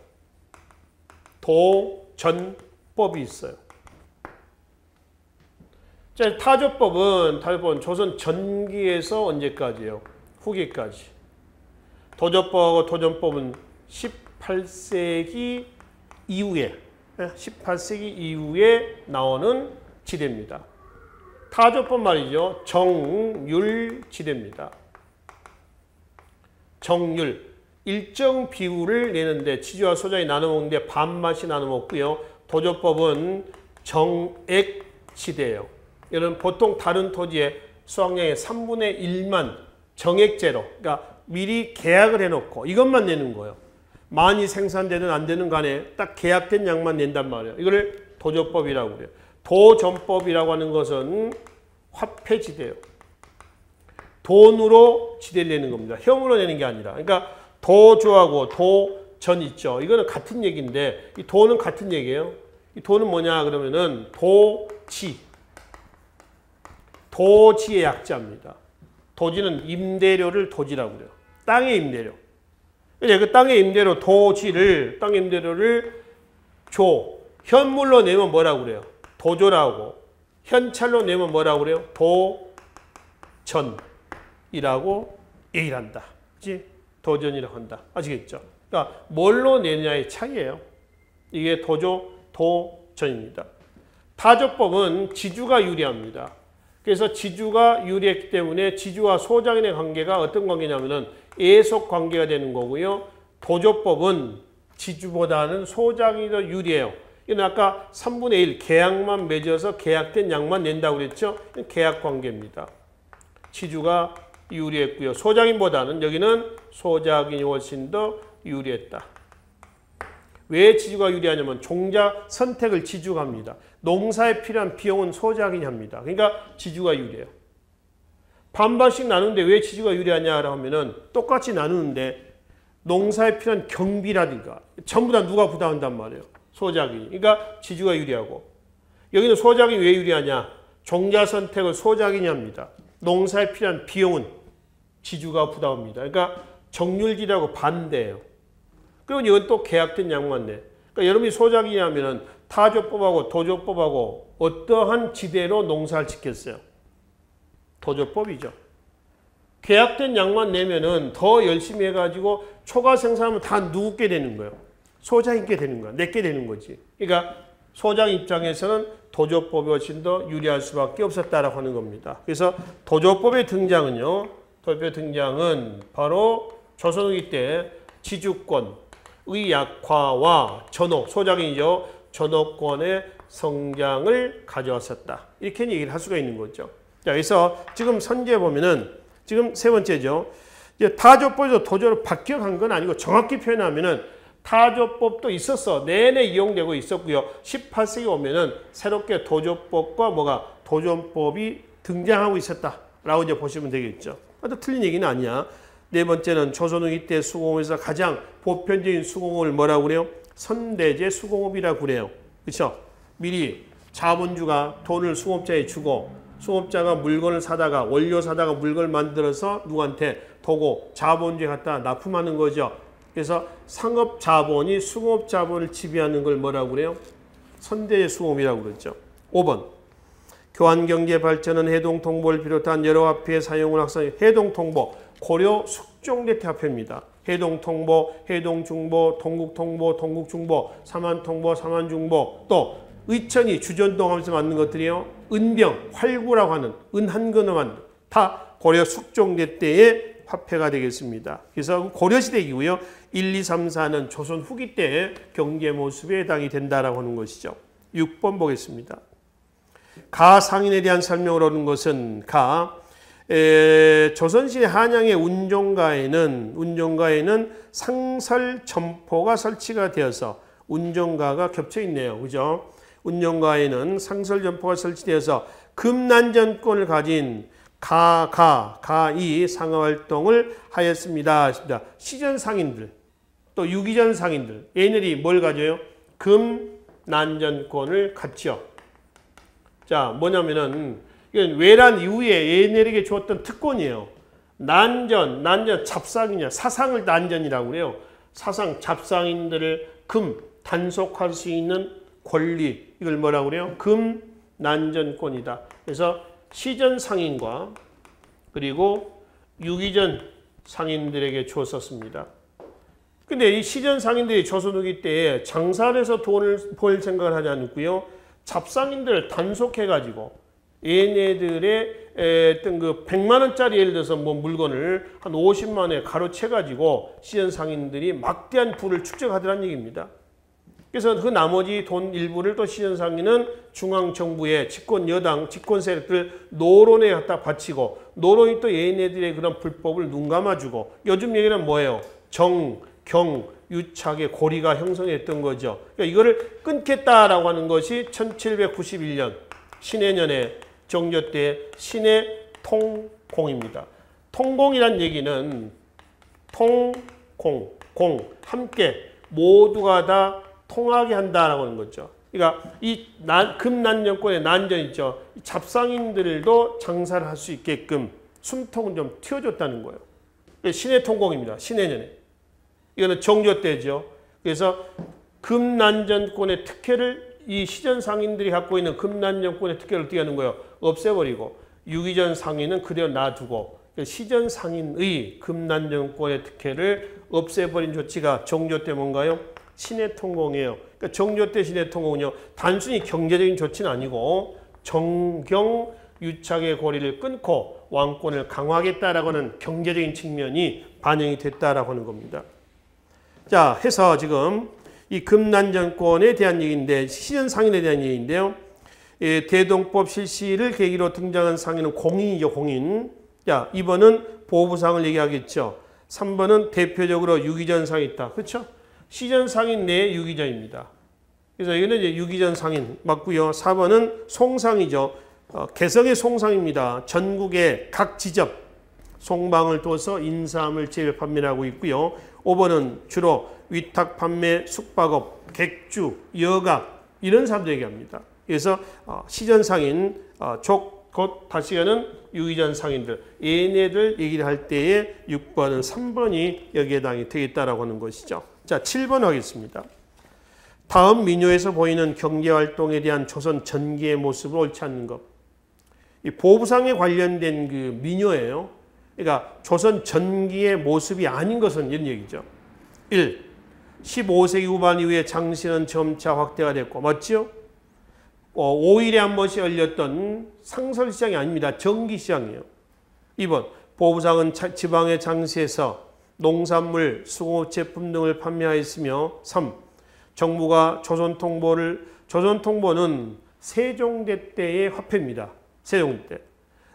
도전법이 있어요. 자, 타조법은 조선 전기에서 언제까지예요? 후기까지. 도조법하고 도전법은 18세기 이후에 나오는 지대입니다. 타조법 말이죠. 정률지대입니다. 정률. 일정 비율을 내는데 지주와 소작이 나눠 먹는데 반맛이 나눠 먹고요. 도조법은 정액지대예요. 이런 보통 다른 토지의 수확량의 3분의 1만 정액제로, 그러니까 미리 계약을 해놓고 이것만 내는 거예요. 많이 생산되든 안 되는 간에 딱 계약된 양만 낸단 말이에요. 이거를 도조법이라고 그래요. 도전법이라고 하는 것은 화폐지대예요. 돈으로 지대를 내는 겁니다. 형으로 내는 게 아니라. 그러니까 도조하고 도전 있죠. 이거는 같은 얘기인데 이 도는 같은 얘기예요. 이 도는 뭐냐 그러면은 도지. 도지의 약자입니다. 도지는 임대료를 도지라고 그래요. 땅의 임대료. 그 땅의 임대료 도지를, 땅의 임대료를 현물로 내면 뭐라고 그래요? 도조라고. 현찰로 내면 뭐라고 그래요? 도전이라고 얘기를 한다. 그치? 도전이라고 한다. 아시겠죠? 그러니까 뭘로 내느냐의 차이예요. 이게 도전입니다. 타조법은 지주가 유리합니다. 그래서 지주가 유리했기 때문에 지주와 소작인의 관계가 어떤 관계냐면은 애속 관계가 되는 거고요. 도조법은 지주보다는 소작이 더 유리해요. 이건 아까 3분의 1 계약만 맺어서 계약된 양만 낸다고 그랬죠. 계약 관계입니다. 지주가 유리했고요. 소작인보다는 여기는 소작인이 훨씬 더 유리했다. 왜 지주가 유리하냐면 종자 선택을 지주가 합니다. 농사에 필요한 비용은 소작인이 합니다. 그러니까 지주가 유리해요. 반반씩 나누는데 왜 지주가 유리하냐라고 하면은 똑같이 나누는데 농사에 필요한 경비라든가 전부 다 누가 부담한단 말이에요. 소작인이. 그러니까 지주가 유리하고. 여기는 소작인이 왜 유리하냐? 종자 선택을 소작인이 합니다. 농사에 필요한 비용은 지주가 부담합니다. 그러니까 정률지라고 반대예요. 그리고 이건 또 계약된 양만네. 그러니까 여러분이 소작인이 하면은 타조법하고 도조법하고 어떠한 지대로 농사를 짓겠어요? 도조법이죠. 계약된 양만 내면은 더 열심히 해가지고 초과 생산하면 다 누구께 되는 거예요? 소장인께 되는 거야. 내게 되는 거지. 그러니까 소장 입장에서는 도조법이 훨씬 더 유리할 수밖에 없었다라고 하는 겁니다. 그래서 도조법의 등장은요. 도조법의 등장은 바로 조선후기 때 지주권의 약화와 전호, 소장이죠. 전호권의 성장을 가져왔었다. 이렇게 얘기를 할 수가 있는 거죠. 자, 그래서 지금 선지에 보면은 지금 세 번째죠. 이제 타조법에서 도조로 바뀌어간 건 아니고 정확히 표현하면은 타조법도 있었어. 내내 이용되고 있었고요. 18세기 오면은 새롭게 도조법과 뭐가 도전법이 등장하고 있었다라고 이제 보시면 되겠죠. 또 틀린 얘기는 아니야. 네 번째는 조선후기 때 수공업에서 가장 보편적인 수공업을 뭐라고 그래요? 선대제 수공업이라고 그래요. 그렇죠? 미리 자본주가 돈을 수공업자에 주고 수공업자가 물건을 사다가 원료 사다가 물건을 만들어서 누구한테 도고 자본주에 갖다 납품하는 거죠. 그래서 상업 자본이 수공업 자본을 지배하는 걸 뭐라고 그래요? 선대제 수공업이라고 그러죠. 5번. 교환경제 발전은 해동통보를 비롯한 여러 화폐의 사용을 확산. 해동통보, 고려 숙종대태 화폐입니다. 해동통보, 해동중보, 동국통보, 동국중보, 삼한통보, 삼한중보, 또 의천이 주전동 하면서 만든 것들이요. 은병, 활구라고 하는 은한근을 만든 다 고려 숙종대 때의 화폐가 되겠습니다. 그래서 고려시대이고요. 1, 2, 3, 4는 조선 후기 때의 경제 모습에 해당이 된다라고 하는 것이죠. 6번 보겠습니다. 가상인에 대한 설명을 얻은 것은 조선시대 한양의 운종가에는 상설점포가 설치가 되어서 운종가가 겹쳐 있네요. 그죠? 운종가에는 상설점포가 설치되어서 금난전권을 가진 가이 상하활동을 하였습니다. 시전 상인들, 또 유기전 상인들, 얘네들이 뭘 가져요? 금난전권을 갖죠. 자, 뭐냐면은 이건 외란 이후에 얘네에게 주었던 특권이에요. 난전, 잡상이냐, 사상을 난전이라고 그래요. 사상, 잡상인들을 단속할 수 있는 권리, 이걸 뭐라고 그래요? 금난전권이다. 그래서 시전 상인과 그리고 유기전 상인들에게 주었었습니다. 근데 이 시전 상인들이 조선 후기 때에 장사를 해서 돈을 벌 생각을 하지 않고요. 잡상인들을 단속해가지고 얘네들의 어떤 그 100만 원짜리 예를 들어서 뭐 물건을 한 50만 원에 가로채가지고 시전 상인들이 막대한 부를 축적하더란 얘기입니다. 그래서 그 나머지 돈 일부를 또 시전 상인은 중앙정부의 집권 여당, 집권 세력들 노론에 갖다 바치고 노론이 또 얘네들의 그런 불법을 눈감아주고 요즘 얘기는 뭐예요? 정, 경, 유착의 고리가 형성했던 거죠. 그러니까 이거를 끊겠다라고 하는 것이 1791년 신해년에 정조 때 신해 통공입니다. 통공이란 얘기는 공, 함께 모두가 다 통하게 한다라고 하는 거죠. 그러니까 이 금난전권의 난전 있죠. 잡상인들도 장사를 할 수 있게끔 숨통을 좀 틔워줬다는 거예요. 신해 통공입니다. 신해년에. 이거는 정조 때죠. 그래서 금난전권의 특혜를 이 시전 상인들이 갖고 있는 금난전권의 특혜를 어떻게 하는 거예요? 없애버리고 유기전 상인은 그대로 놔두고 시전 상인의 금난전권의 특혜를 없애버린 조치가 정조 때 뭔가요? 신해통공이에요. 그러니까 정조 때 신해통공은요. 단순히 경제적인 조치는 아니고 정경 유착의 고리를 끊고 왕권을 강화하겠다라고 하는 경제적인 측면이 반영이 됐다라고 하는 겁니다. 자, 해서 지금 이 금난전권에 대한 얘기인데 시전 상인에 대한 얘기인데요. 대동법 실시를 계기로 등장한 상인은 공인이죠. 공인. 자, 2번은 보부상을 얘기하겠죠. 3번은 대표적으로 유기전 상이 있다. 그렇죠? 시전 상인 내에 유기전입니다. 그래서 이거는 이제 유기전 상인 맞고요. 4번은 송상이죠. 개성의 송상입니다. 전국의 각 지점 송방을 둬서 인삼을 재배 판매를 하고 있고요. 5번은 주로 위탁 판매, 숙박업, 객주, 여각 이런 사람들 얘기합니다. 그래서 시전상인, 곧 다시가는 유의전 상인들 얘네들 얘기를 할 때에 6번은 3번이 여기에 해당이 되겠다라고 하는 것이죠. 자, 7번 하겠습니다. 다음 민요에서 보이는 경제활동에 대한 조선 전기의 모습을 옳지 않는 것. 이 보부상에 관련된 그 민요예요. 그러니까 조선 전기의 모습이 아닌 것은 이런 얘기죠. 1. 15세기 후반 이후에 장시는 점차 확대가 됐고, 맞죠? 5일에 한 번씩 열렸던 상설시장이 아닙니다. 전기시장이에요. 2번, 보부상은 지방의 장시에서 농산물, 수공업 제품 등을 판매하였으며 3. 정부가 조선통보는 세종대 때의 화폐입니다. 세종대 때.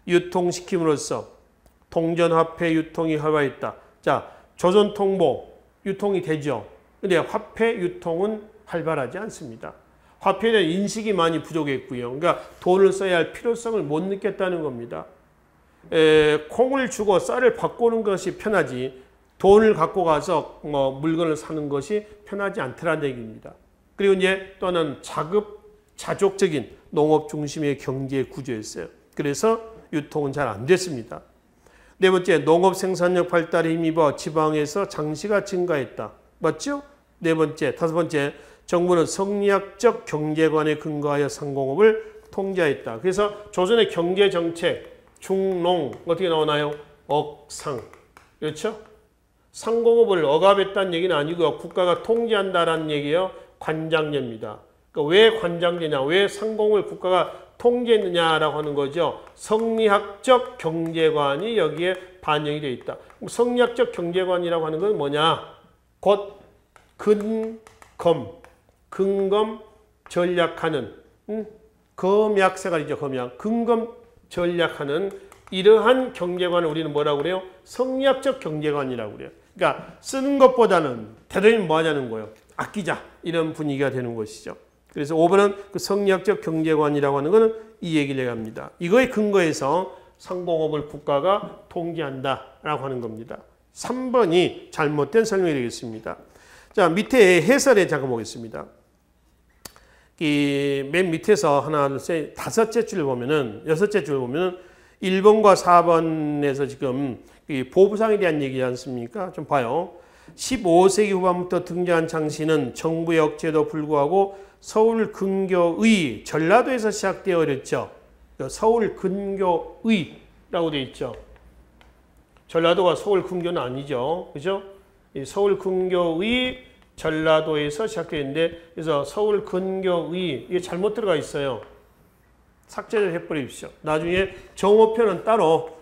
유통시킴으로써 동전화폐 유통이 활발했다. 자, 조선통보 유통이 되죠. 근데 화폐 유통은 활발하지 않습니다. 화폐에 대한 인식이 많이 부족했고요. 그러니까 돈을 써야 할 필요성을 못 느꼈다는 겁니다. 콩을 주고 쌀을 바꾸는 것이 편하지 돈을 갖고 가서 물건을 사는 것이 편하지 않더라는 얘기입니다. 그리고 이제 또는 자족적인 농업 중심의 경제 구조였어요. 그래서 유통은 잘 안 됐습니다. 네 번째, 농업 생산력 발달에 힘입어 지방에서 장시가 증가했다. 맞죠? 네 번째, 다섯 번째, 정부는 성리학적 경제관에 근거하여 상공업을 통제했다. 그래서 조선의 경제정책, 중농 어떻게 나오나요? 억상. 그렇죠? 상공업을 억압했다는 얘기는 아니고요. 국가가 통제한다라는 얘기예요. 관장제입니다. 그러니까 왜 관장제냐? 왜 상공업을 국가가 통제했느냐라고 하는 거죠. 성리학적 경제관이 여기에 반영이 되어 있다. 성리학적 경제관이라고 하는 건 뭐냐? 곧 근검 전략하는 검약세가리죠. 검약. 근검 전략하는 이러한 경제관을 우리는 뭐라고 그래요? 성리학적 경제관이라고 그래요. 그러니까 쓰는 것보다는 대단히 뭐 하자는 거예요? 아끼자. 이런 분위기가 되는 것이죠. 그래서 5번은 그 성리학적 경제관이라고 하는 것은 이 얘기를 합니다. 이거에 근거해서 상공업을 국가가 통제한다라고 하는 겁니다. 3번이 잘못된 설명이 되겠습니다. 자, 밑에 해설에 잠깐 보겠습니다. 이 맨 밑에서 하나, 둘, 셋, 다섯째 줄 보면은, 여섯째 줄 보면은 1번과 4번에서 지금 이 보부상에 대한 얘기지 않습니까? 좀 봐요. 15세기 후반부터 등장한 장시는 정부의 억제에도 불구하고 서울 근교의 전라도에서 시작되어 있죠. 서울 근교의라고 되어 있죠. 전라도가 서울 근교는 아니죠. 그죠? 서울 근교의 전라도에서 시작되어 있는데, 그래서 서울 근교의, 이게 잘못 들어가 있어요. 삭제를 해버리십시오. 나중에 정오편은 따로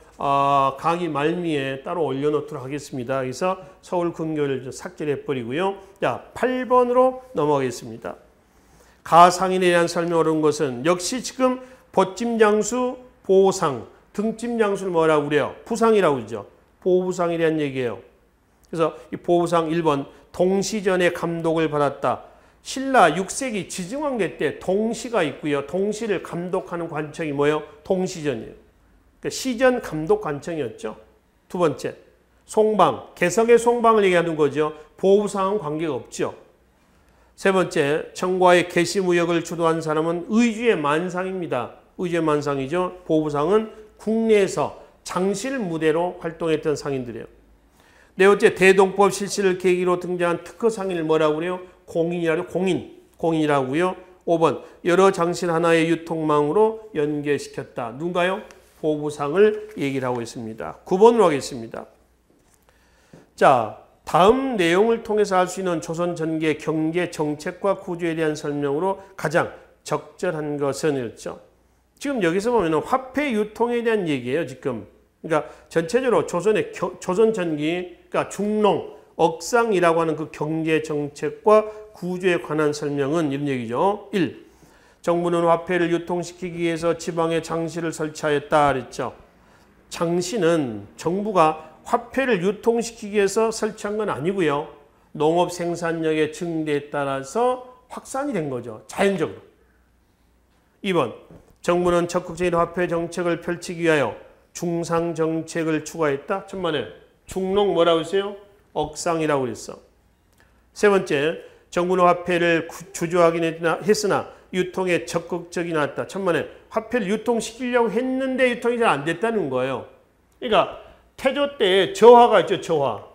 강의 말미에 따로 올려놓도록 하겠습니다. 그래서 서울 근교를 삭제를 해버리고요. 자, 8번으로 넘어가겠습니다. 가상인에 대한 설명을 한 것은 역시 지금 벗짐장수, 보상, 등짐장수를 뭐라고 그래요? 부상이라고 그러죠. 보부상에 대한 얘기예요. 그래서 이 보부상 1번, 동시전에 감독을 받았다. 신라 6세기 지증왕대 때 동시가 있고요. 동시를 감독하는 관청이 뭐예요? 동시전이에요. 그러니까 시전 감독 관청이었죠. 두 번째, 송방, 개성의 송방을 얘기하는 거죠. 보부상은 관계가 없죠. 세 번째, 청과의 개시무역을 주도한 사람은 의주의 만상입니다. 의주의 만상이죠. 보부상은 국내에서 장실 무대로 활동했던 상인들이에요. 네 번째, 대동법 실시를 계기로 등장한 특허상인을 뭐라고 그래요? 공인이라고요. 5번, 여러 장실 하나의 유통망으로 연계시켰다. 누군가요? 보부상을 얘기를 하고 있습니다. 9번으로 하겠습니다. 자, 다음 내용을 통해서 알 수 있는 조선 전기의 경제 정책과 구조에 대한 설명으로 가장 적절한 것은 이렇죠. 지금 여기서 보면 화폐 유통에 대한 얘기예요. 지금. 그러니까 전체적으로 조선 전기, 그러니까 중농, 억상이라고 하는 그 경제 정책과 구조에 관한 설명은 이런 얘기죠. 1. 정부는 화폐를 유통시키기 위해서 지방에 장시를 설치하였다 그랬죠. 장시는 정부가 화폐를 유통시키기 위해서 설치한 건 아니고요. 농업 생산력의 증대에 따라서 확산이 된 거죠. 자연적으로. 2번, 정부는 적극적인 화폐 정책을 펼치기 위하여 중상 정책을 추구했다. 천만에 중농 뭐라고 했어요? 억상이라고 그랬어. 세 번째, 정부는 화폐를 주주하긴 했으나 유통에 적극적이 나왔다. 천만에 화폐를 유통시키려고 했는데 유통이 잘 안 됐다는 거예요. 그러니까 태조 때에 저화가 있죠. 저화.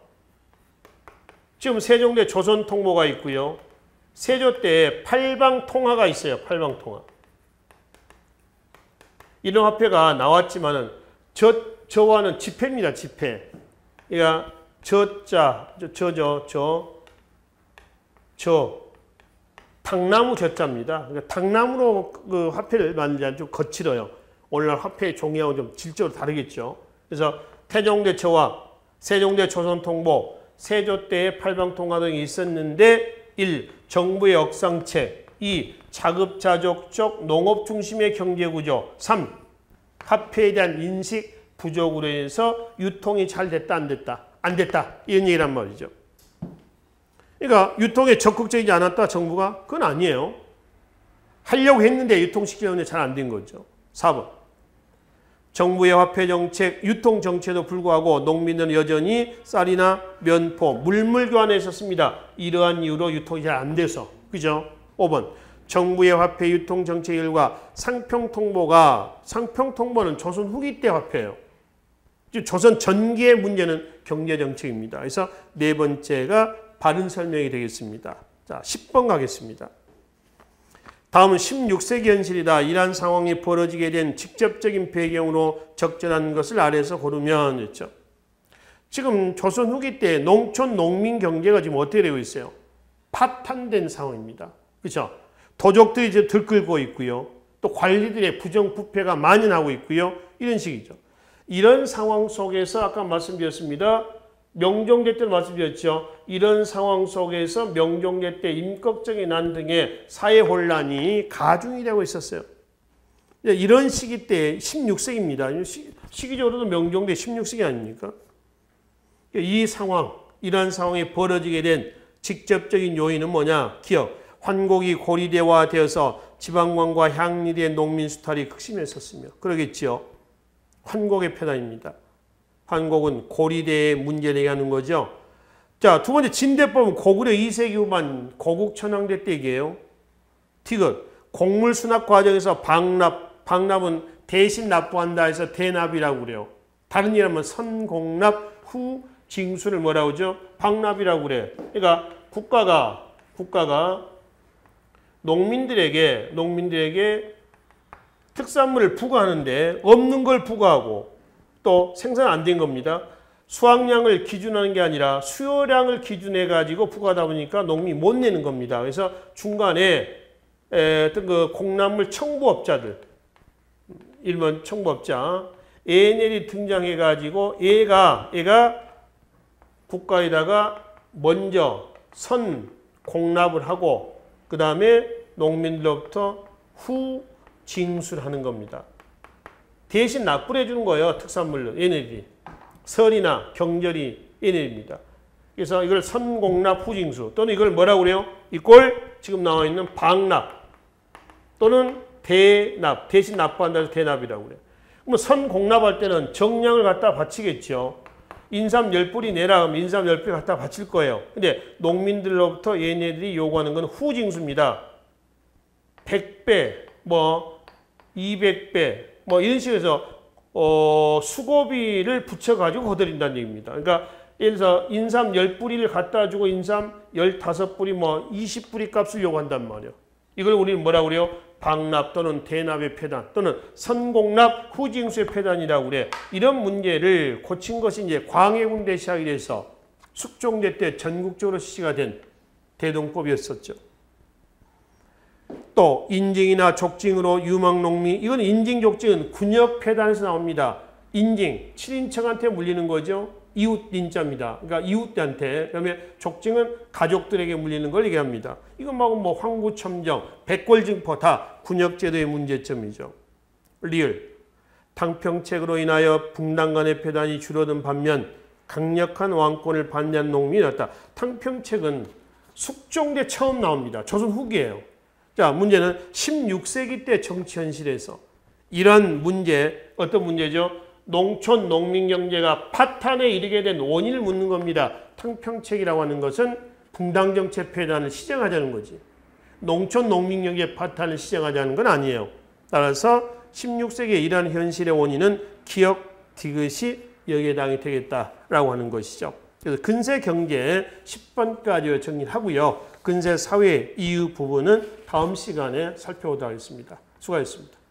지금 세종대 조선통보가 있고요. 세조 때에 팔방통화가 있어요. 팔방통화. 이런 화폐가 나왔지만은 저화는 지폐입니다. 지폐. 그러니까 당나무 저자입니다. 그러니까 당나무로 그 화폐를 만들자면 좀 거칠어요. 오늘날 화폐의 종이하고 좀 질적으로 다르겠죠. 그래서 태종대 저화, 세종대 조선통보, 세조 때의 팔방통화 등이 있었는데 1. 정부의 억상책 2. 자급자족적 농업 중심의 경제구조 3. 화폐에 대한 인식 부족으로 해서 유통이 잘 됐다 안 됐다? 안 됐다. 이런 얘기란 말이죠. 그러니까 유통에 적극적이지 않았다 정부가? 그건 아니에요. 하려고 했는데 유통시키려고 했는데 잘 안 된 거죠. 4번. 정부의 화폐 정책, 유통 정책에도 불구하고 농민들은 여전히 쌀이나 면포, 물물 교환에 있었습니다. 이러한 이유로 유통이 잘 안 돼서. 그죠? 5번. 정부의 화폐 유통 정책 결과 상평통보는 조선 후기 때 화폐예요. 조선 전기의 문제는 경제 정책입니다. 그래서 네 번째가 바른 설명이 되겠습니다. 자, 10번 가겠습니다. 다음은 16세기 현실이다. 이러한 상황이 벌어지게 된 직접적인 배경으로 적절한 것을 아래서 고르면 했죠. 지금 조선 후기 때 농촌 농민 경제가 지금 어떻게 되고 있어요? 파탄된 상황입니다. 그렇죠? 도적들이 이제 들끓고 있고요. 또 관리들의 부정부패가 만연하고 있고요. 이런 식이죠. 이런 상황 속에서 아까 말씀드렸습니다. 명종대 때도 말씀드렸죠. 이런 상황 속에서 명종대 때 임꺽정의 난 등의 사회 혼란이 가중이 되고 있었어요. 이런 시기 때 16세기입니다. 시기적으로도 명종대 16세기 아닙니까? 이 상황, 이러한 상황이 벌어지게 된 직접적인 요인은 뭐냐? 기억. 환곡이 고리대화되어서 지방관과 향리대 농민 수탈이 극심했었으며 그러겠지요. 환곡의 표단입니다. 환곡은 고리대의 문제를 얘기하는 거죠. 자, 두 번째 진대법은 고구려 2세기 후반 고국천황대 때 얘기해요. 티귿. 곡물 수납 과정에서 방납은 대신 납부한다 해서 대납이라고 그래요. 다른 얘기하면 선공납 후 징수를 뭐라고 하죠? 방납이라고 그래. 그러니까 국가가 농민들에게 특산물을 부과하는데 없는 걸 부과하고 또 생산 안 된 겁니다. 수확량을 기준하는 게 아니라 수요량을 기준해 가지고 부과하다 보니까 농민이 못 내는 겁니다. 그래서 중간에 어떤 그 공납물 청부업자들, 일본 청부업자, ANL이 등장해 가지고 얘가 국가에다가 먼저 선 공납을 하고 그 다음에 농민들로부터 후 징수를 하는 겁니다. 대신 납부를 해주는 거예요. 특산물로 얘네들이. 설이나 경절이 얘네들입니다. 그래서 이걸 선공납 후징수 또는 이걸 뭐라고 그래요? 이걸 지금 나와 있는 방납 또는 대납, 대신 납부한다 해서 대납이라고 그래요. 그러면 선공납할 때는 정량을 갖다 바치겠죠. 인삼 10뿌리 내라 하면 인삼 10뿌리 갖다 바칠 거예요. 근데 농민들로부터 얘네들이 요구하는 건 후징수입니다. 100배, 200배, 이런 식으로 해서 수고비를 붙여가지고 거둬린다는 얘기입니다. 그러니까 예를 들어서 인삼 10뿌리를 갖다 주고 인삼 15뿌리, 20뿌리 값을 요구한단 말이에요. 이걸 우리는 뭐라고 그래요? 방납 또는 대납의 폐단 또는 선공납 후징수의 폐단이라고 그래. 이런 문제를 고친 것이 이제 광해군대 시작이 돼서 숙종대 때 전국적으로 실시가 된 대동법이었었죠. 또 인징이나 족징으로 유망농민, 이건 인징족징은 군역 폐단에서 나옵니다. 인징, 7인척한테 물리는 거죠. 이웃 인자입니다. 그러니까 이웃한테. 그다음에 족징은 가족들에게 물리는 걸 얘기합니다. 이건 뭐 황구첨정, 백골징포 다 군역제도의 문제점이죠. 리을. 탕평책으로 인하여 분당 간의 폐단이 줄어든 반면 강력한 왕권을 반대한 농민이 났다. 탕평책은 숙종대 처음 나옵니다. 조선 후기예요. 자, 문제는 16세기 때 정치 현실에서 이런 문제, 어떤 문제죠? 농촌 농민 경제가 파탄에 이르게 된 원인을 묻는 겁니다. 탕평책이라고 하는 것은 붕당정책 폐단을 시정하자는 거지. 농촌 농민 경제 파탄을 시정하자는 건 아니에요. 따라서 16세기에 이러한 현실의 원인은 기억 디귿이 여기에 해당이 되겠다라고 하는 것이죠. 그래서 근세 경제 10번까지 정리하고요. 근세 사회 이유 부분은 다음 시간에 살펴보도록 하겠습니다. 수고하셨습니다.